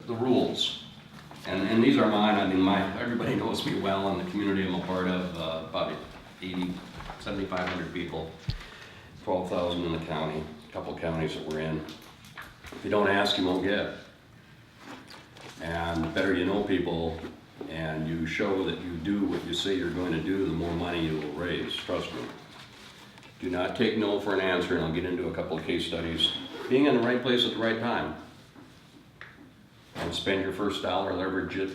the rules. And these are mine. I mean, everybody knows me well in the community I'm a part of, about 7,500 people, 12,000 in the county, a couple counties that we're in. If you don't ask, you won't get. And the better you know people and you show that you do what you say you're going to do, the more money you will raise, trust me. Do not take no for an answer, and I'll get into a couple of case studies. Being in the right place at the right time. And spend your first dollar, leverage it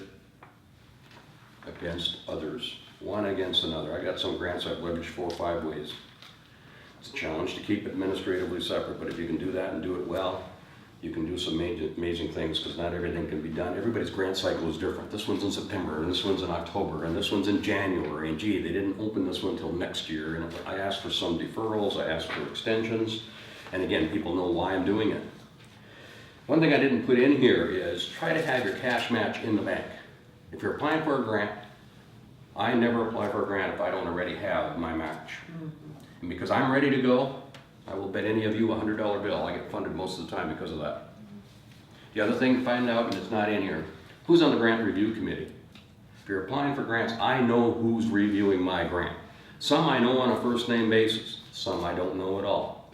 against others, one against another. I got some grants I've leveraged 4 or 5 ways. It's a challenge to keep it administratively separate, but if you can do that and do it well, you can do some amazing things, because not everything can be done. Everybody's grant cycle is different. This one's in September, and this one's in October, and this one's in January, and gee, they didn't open this one until next year. And I asked for some deferrals, I asked for extensions, and again, people know why I'm doing it. One thing I didn't put in here is try to have your cash match in the bank. If you're applying for a grant, I never apply for a grant if I don't already have my match. And because I'm ready to go, I will bet any of you a $100 bill. I get funded most of the time because of that. The other thing to find out, and it's not in here, who's on the grant review committee? If you're applying for grants, I know who's reviewing my grant. Some I know on a first name basis, some I don't know at all.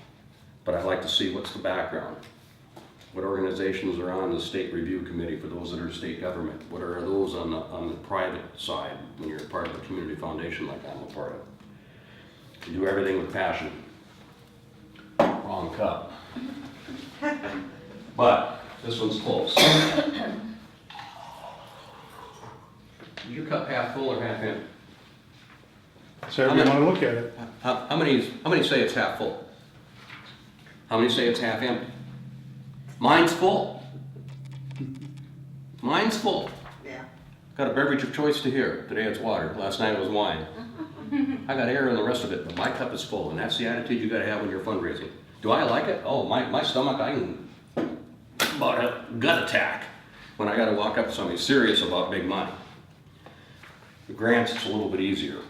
But I like to see what's the background. What organizations are on the state review committee for those that are state government? What are those on the private side when you're part of a community foundation like I'm a part of? You do everything with passion. Wrong cup. But this one's close. Is your cup half full or half empty? So you want to look at it. How many say it's half full? How many say it's half empty? Mine's full. Mine's full. Yeah. Got a beverage of choice to here. Today it's water. Last night it was wine. I got air in the rest of it, but my cup is full, and that's the attitude you got to have when you're fundraising. Do I like it? Oh, my stomach, I can about a gut attack when I got to walk up to somebody serious about big money. The grants, it's a little bit easier.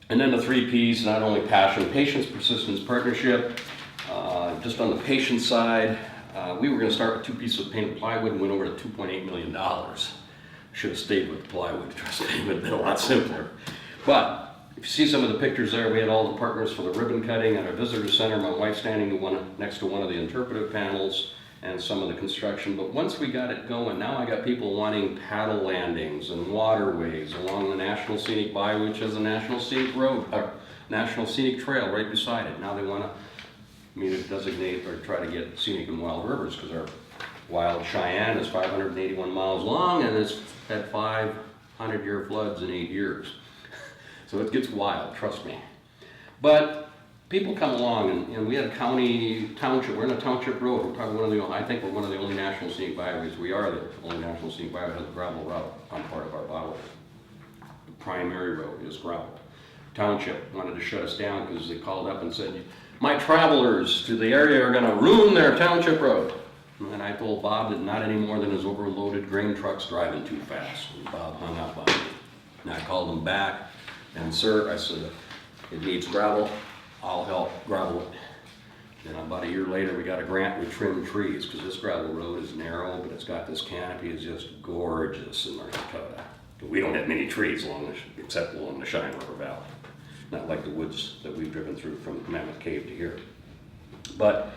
And then the 3 Ps, not only passion, patience, persistence, partnership. Just on the patient side, we were going to start with 2 pieces of painted plywood and went over to $2.8 million. Should have stayed with the plywood, trust me, it would have been a lot simpler. But if you see some of the pictures there, we had all the partners for the ribbon cutting at our visitor center, my wife standing next to one of the interpretive panels, and some of the construction. But once we got it going, now I got people wanting paddle landings and waterways along the National Scenic Byway, which has a National Scenic Road, National Scenic Trail right beside it. Now they want me to designate or try to get scenic and wild rivers, because our wild Sheyenne is 581 miles long and it's had 500-year floods in 8 years. So it gets wild, trust me. But people come along, and we had a township, we're in a township road. We're probably I think we're one of the only National Scenic Byways. We are the only National Scenic Byway that has a gravel route on part of our byway. The primary road is gravel. Township wanted to shut us down because they called up and said, my travelers to the area are gonna ruin their township road. And I told Bob that not any more than his overloaded grain trucks driving too fast. And Bob hung up on me. And I called him back, and sir, I said, it needs gravel, I'll help gravel it. Then about a year later, we got a grant, we trimmed trees, because this gravel road is narrow, but it's got this canopy, it's just gorgeous in North Dakota. We don't have many trees except along the Cheyenne River Valley. Not like the woods that we've driven through from Mammoth Cave to here. But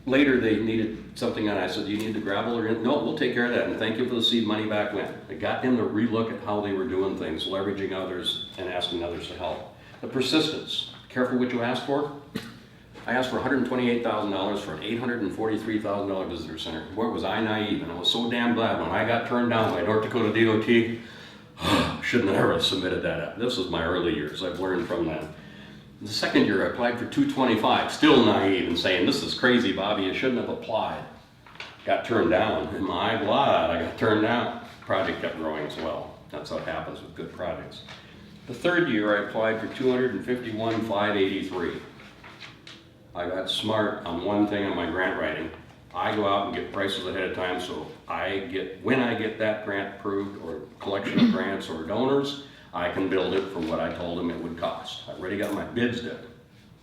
later they needed something, and I said, do you need the gravel? Or no, we'll take care of that, and thank you for the seed money back when. It got them to relook at how they were doing things, leveraging others and asking others to help. The persistence, careful what you ask for. I asked for $128,000 for an $843,000 visitor center. Boy, was I naive, and I was so damn glad when I got turned down by North Dakota DOT. Shouldn't have ever submitted that up. This was my early years. I've learned from that. The second year I applied for $225, still naive and saying, this is crazy, Bobby, you shouldn't have applied. Got turned down. In my blood, I got turned down. Project kept growing as well. That's what happens with good projects. The third year I applied for $251,583. I got smart on one thing on my grant writing. I go out and get prices ahead of time, so when I get that grant approved, or collection of grants or donors, I can build it for what I told them it would cost. I've already got my bids done,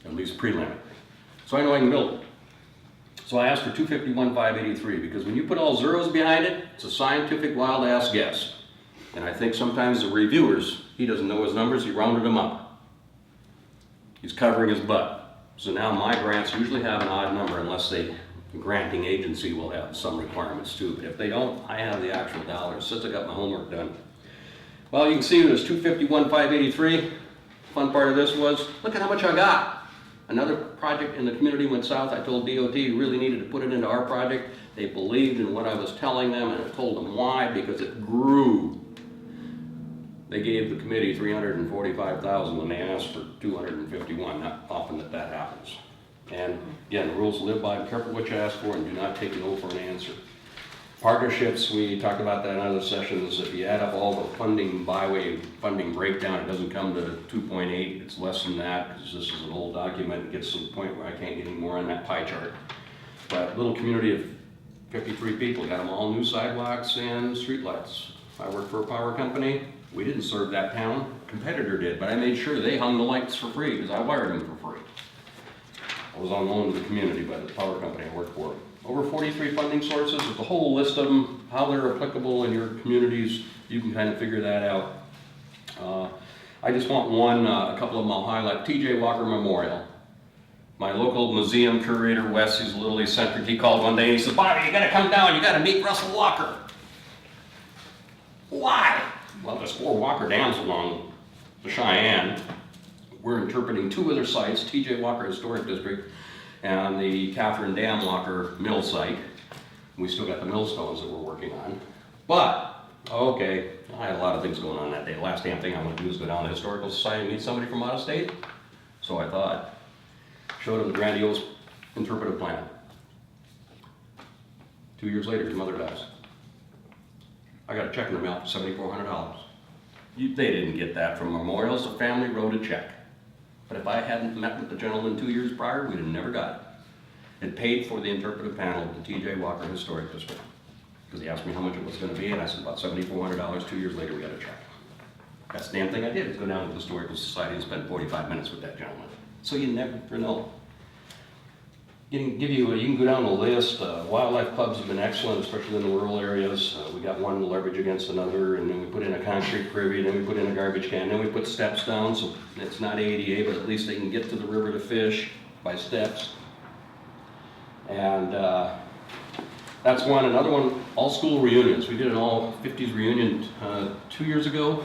at least preliminary. So I know I can build it. So I asked for 251,583 because when you put all zeros behind it, it's a scientific wild ass guess. And I think sometimes the reviewers, he doesn't know his numbers, he rounded them up. He's covering his butt. So now my grants usually have an odd number unless the granting agency will have some requirements too. But if they don't, I have the actual dollars since I got my homework done. Well, you can see it was 251,583. Fun part of this was, look at how much I got. Another project in the community went south. I told DOT really needed to put it into our project. They believed in what I was telling them, and I told them why, because it grew. They gave the committee $345,000 when they asked for 251. Not often that happens. And again, the rules live by. Be careful what you ask for, and do not take no for an answer. Partnerships, we talked about that in other sessions. If you add up all the funding, byway funding breakdown, it doesn't come to 2.8. It's less than that because this is an old document. It gets to the point where I can't get any more on that pie chart. But little community of 53 people, got them all new sidewalks and streetlights. I work for a power company. We didn't serve that town. A competitor did, but I made sure they hung the lights for free because I wired them for free. I was on loan to the community by the power company I worked for. Over 43 funding sources, with a whole list of them, how they're applicable in your communities, you can kind of figure that out. I just want one, a couple of them I'll highlight. TJ Walker Memorial. My local museum curator, Wes, he's a little eccentric, he called one day and he said, Bobby, you gotta come down, you gotta meet Russell Walker. Why? Well, there's 4 Walker dams along the Cheyenne. We're interpreting 2 other sites, TJ Walker Historic District and the Catherine Dam Walker mill site. We still got the millstones that we're working on. But, okay, I had a lot of things going on that day. The last damn thing I want to do is go down to the Historical Society and meet somebody from out of state. So I thought, showed him the grandiose interpretive plan. 2 years later, his mother dies. I got a check in the mail for $7,400. They didn't get that from Memorials. The family wrote a check. But if I hadn't met with the gentleman 2 years prior, we'd have never got it. It paid for the interpretive panel of the T.J. Walker Historic District. Because he asked me how much it was going to be, and I said about $7,400. 2 years later, we got a check. That's the damn thing I did, is go down to the Historical Society and spend 45 minutes with that gentleman. So you never know. You can go down the list. Wildlife clubs have been excellent, especially in the rural areas. We got one leverage against another, and then we put in a concrete privy, then we put in a garbage can, then we put steps down, so it's not ADA, but at least they can get to the river to fish by steps. And that's one. Another one, all school reunions. We did an all 50s reunion 2 years ago.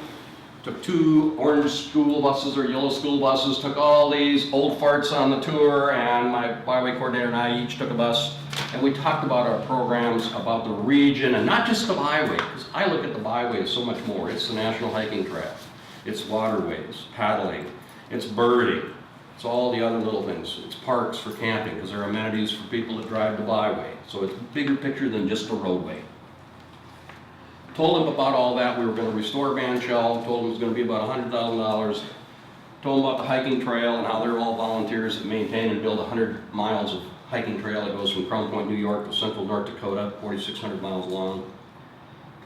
Took 2 orange school buses or yellow school buses, took all these old farts on the tour, and my byway coordinator and I each took a bus, and we talked about our programs, about the region, and not just the byway, because I look at the byway as so much more. It's the National Hiking Trail, it's waterways, paddling, it's birding, it's all the other little things. It's parks for camping, because there are amenities for people that drive the byway. So it's a bigger picture than just a roadway. Told him about all that. We were going to restore Van Shell. Told him it was going to be about $100,000. Told him about the hiking trail and how they're all volunteers that maintain and build 100 miles of hiking trail that goes from Crown Point, New York to central North Dakota, 4,600 miles long.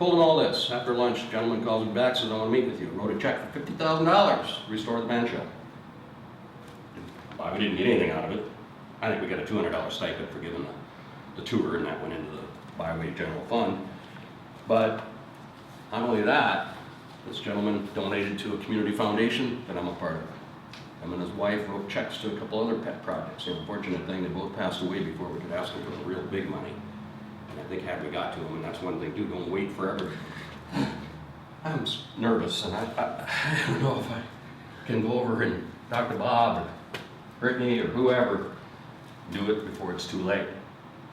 Told him all this. After lunch, the gentleman calls me back, says, I want to meet with you. Wrote a check for $50,000 to restore the Van Shell. Well, we didn't get anything out of it. I think we got a $200 stipend for giving the tour, and that went into the Byway General Fund. But not only that, this gentleman donated to a community foundation that I'm a part of. Him and his wife wrote checks to a couple other pet projects. The unfortunate thing, they both passed away before we could ask them for the real big money. And I think had we got to them, and that's one thing too, don't wait forever. I'm nervous, and I don't know if I can go over and talk to Bob or Brittany or whoever, do it before it's too late.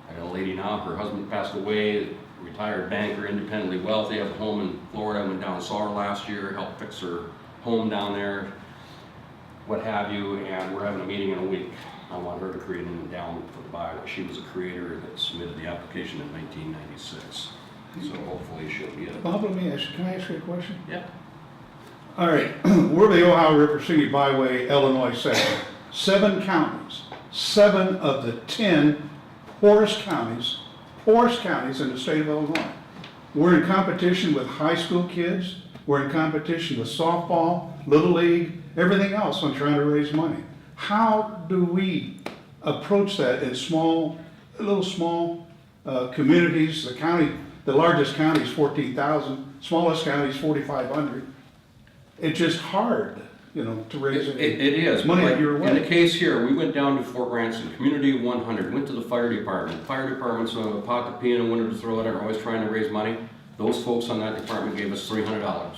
I got a lady now, her husband passed away, retired banker, independently wealthy, has a home in Florida. I went down and saw her last year, helped fix her home down there, what have you, and we're having a meeting in a week. I want her to create an endowment for the Byway. She was a creator that submitted the application in 1996. So hopefully she'll be a... Bob, can I ask you a question? Yeah. All right, we're the Ohio River Scenic Byway, Illinois section. 7 counties, 7 of the 10 poorest counties in the state of Illinois. We're in competition with high school kids. We're in competition with softball, little league, everything else on trying to raise money. How do we approach that in small little small communities. The county, the largest county is 14,000, smallest county is 4,500. It's just hard, you know, to raise It is. money Like, that you're in the away. case here, we went down to Fort Ransom, community of 100, went to the fire department. Fire department's a pocket piano, wanted to throw it, are always trying to raise money. Those folks on that department gave us $300.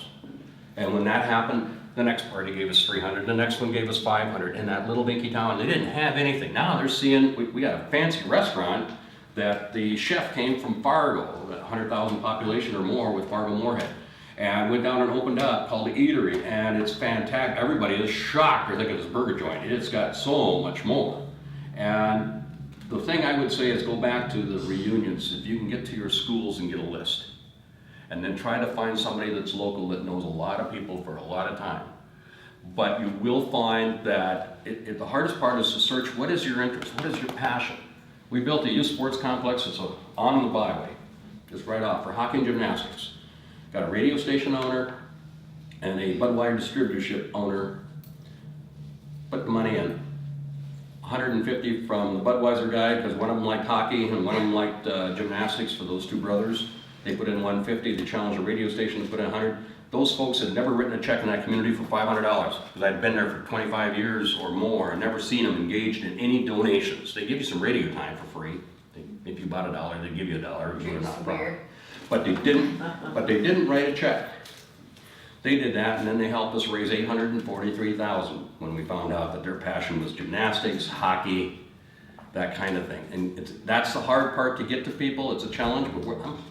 And when that happened, the next party gave us 300, the next one gave us 500. In that little dinky town, they didn't have anything. Now they're seeing, we got a fancy restaurant that the chef came from Fargo, 100,000 population or more with Fargo Moorhead. And went down and opened up, called the Eatery, and it's fantastic. Everybody is shocked. They're thinking it's a burger joint. It's got so much more. And the thing I would say is go back to the reunions. If you can get to your schools and get a list, and then try to find somebody that's local that knows a lot of people for a lot of time. But you will find that the hardest part is to search what is your interest, what is your passion. We built a youth sports complex. It's on the byway, just right off for hockey and gymnastics. Got a radio station owner and a Budweiser distributorship owner. Put the money in. 150 from the Budweiser guy, because one of them liked hockey and one of them liked gymnastics for those two brothers. They put in 150, they challenged the radio station to put in 100. Those folks had never written a check in that community for $500, because I'd been there for 25 years or more and never seen them engaged in any donations. They give you some radio time for free. If you bought $1, they'd give you $1, it was not a problem. But they didn't write a check. They did that, and then they helped us raise $843,000 when we found out that their passion was gymnastics, hockey, that kind of thing. And that's the hard part to get to people. It's a challenge, but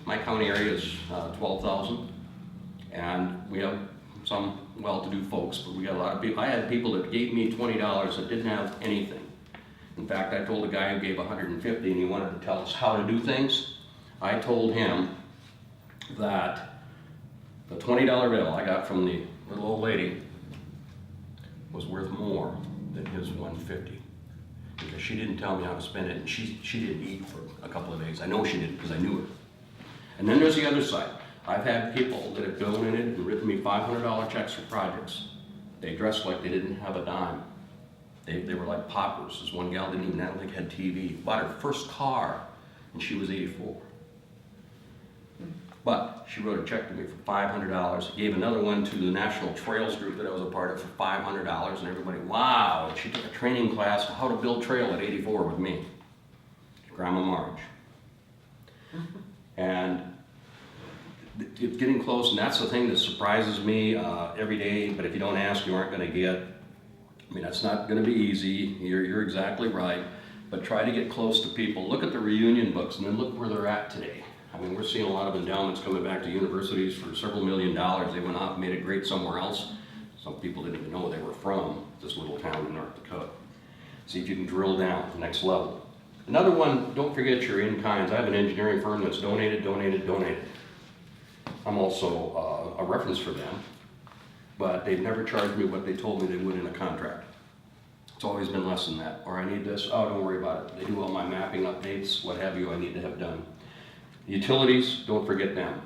my county area is 12,000, and we have some well-to-do folks, but we got a lot of people. I had people that gave me $20 that didn't have anything. In fact, I told a guy who gave $150 and he wanted to tell us how to do things. I told him that the $20 bill I got from the little old lady was worth more than his $150. Because she didn't tell me how to spend it, and she didn't eat for a couple of days. I know she didn't, because I knew her. And then there's the other side. I've had people that have donated and written me $500 checks for projects. They dressed like they didn't have a dime. They were like paupers. This one gal didn't even have, like, had TV. Bought her first car, and she was 84. But she wrote a check to me for $500, gave another one to the National Trails group that I was a part of for $500, and everybody, wow, and she took a training class on how to build trail at 84 with me, Grandma Marge. And it's getting close, and that's the thing that surprises me every day, but if you don't ask, you aren't gonna get. I mean, that's not gonna be easy, you're exactly right, but try to get close to people. Look at the reunion books, and then look where they're at today. I mean, we're seeing a lot of endowments coming back to universities for several $1 million. They went off and made it great somewhere else. Some people didn't even know they were from this little town in North Dakota. See if you can drill down to the next level. Another one, don't forget your in-kinds. I have an engineering firm that's donated. I'm also a reference for them, but they've never charged me what they told me they would in a contract. It's always been less than that. Or I need this, oh, don't worry about it. They do all my mapping updates, what have you, I need to have done. Utilities, don't forget them.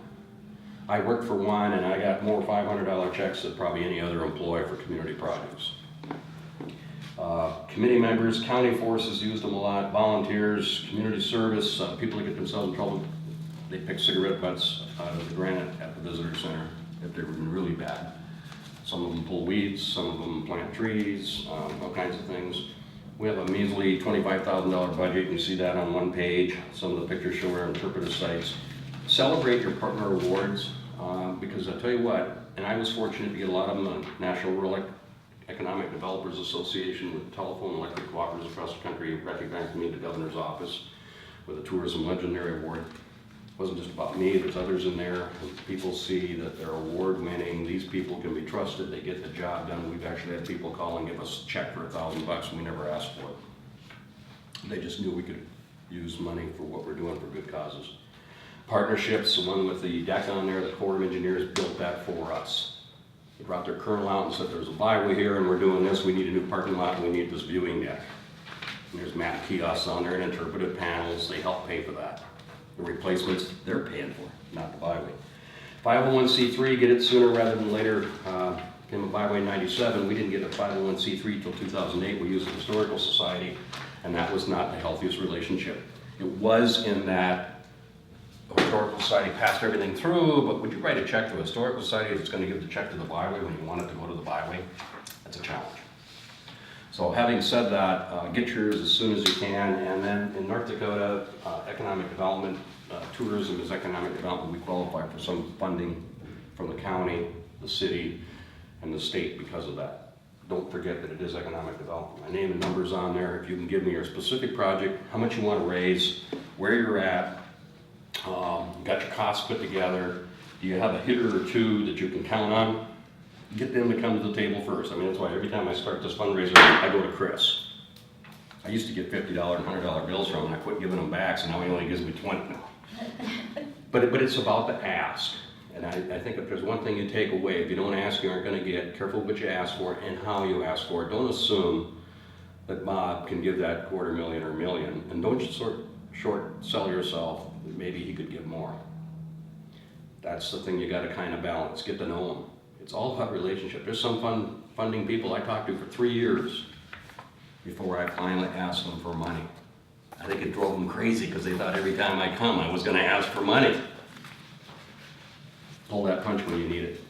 I worked for one and I got more $500 checks than probably any other employee for community projects. Committee members, county forces used them a lot, volunteers, community service, people that get themselves in trouble, they pick cigarette butts out of the granite at the visitor center if they were really bad. Some of them pull weeds, some of them plant trees, all kinds of things. We have a measly $25,000 budget. You see that on one page. Some of the pictures show our interpretive sites. Celebrate your partner awards because I tell you what, and I was fortunate to get a lot of them on National Rural Economic Developers Association with telephone and electric cooperatives across the country recognized me at the governor's office with a Tourism Legendary Award. It wasn't just about me, there's others in there. And people see that they're award winning, these people can be trusted, they get the job done. We've actually had people call and give us a check for $1,000 and we never asked for it. They just knew we could use money for what we're doing for good causes. Partnerships, the one with the deck on there, the Corps of Engineers built that for us. They brought their colonel out and said there's a byway here and we're doing this, we need a new parking lot and we need this viewing deck. And there's map kiosks on there and interpretive panels, they help pay for that. The replacements, they're paying for, not the byway. 501c3, get it sooner rather than later. Came a byway in 97. We didn't get a 501c3 till 2008. We used the Historical Society, and that was not the healthiest relationship. It was in that Historical Society passed everything through, but would you write a check to a Historical Society that's gonna give the check to the Byway when you want it to go to the Byway? That's a challenge. So having said that, get yours as soon as you can, and then in North Dakota, economic development, tourism is economic development. We qualify for some funding from the county, the city, and the state because of that. Don't forget that it is economic development. My name and number's on there. If you can give me your specific project, how much you want to raise, where you're at, got your costs put together, do you have a hitter or two that you can count on? Get them to come to the table first. I mean, that's why every time I start this fundraiser, I go to Chris. I used to get $50 and $100 bills from him, and I quit giving them back, so now he only gives me 20 now. But it's about the ask. And I think if there's one thing you take away, if you don't ask, you aren't gonna get. Careful what you ask for and how you ask for it. Don't assume that Bob can give that $250,000 or $1 million, and don't short sell yourself. Maybe he could give more. That's the thing you gotta kind of balance, get to know him. It's all about relationship. There's some funding people I talked to for 3 years before I finally asked them for money. I think it drove them crazy because they thought every time I come I was gonna ask for money. Pull that punch when you need it.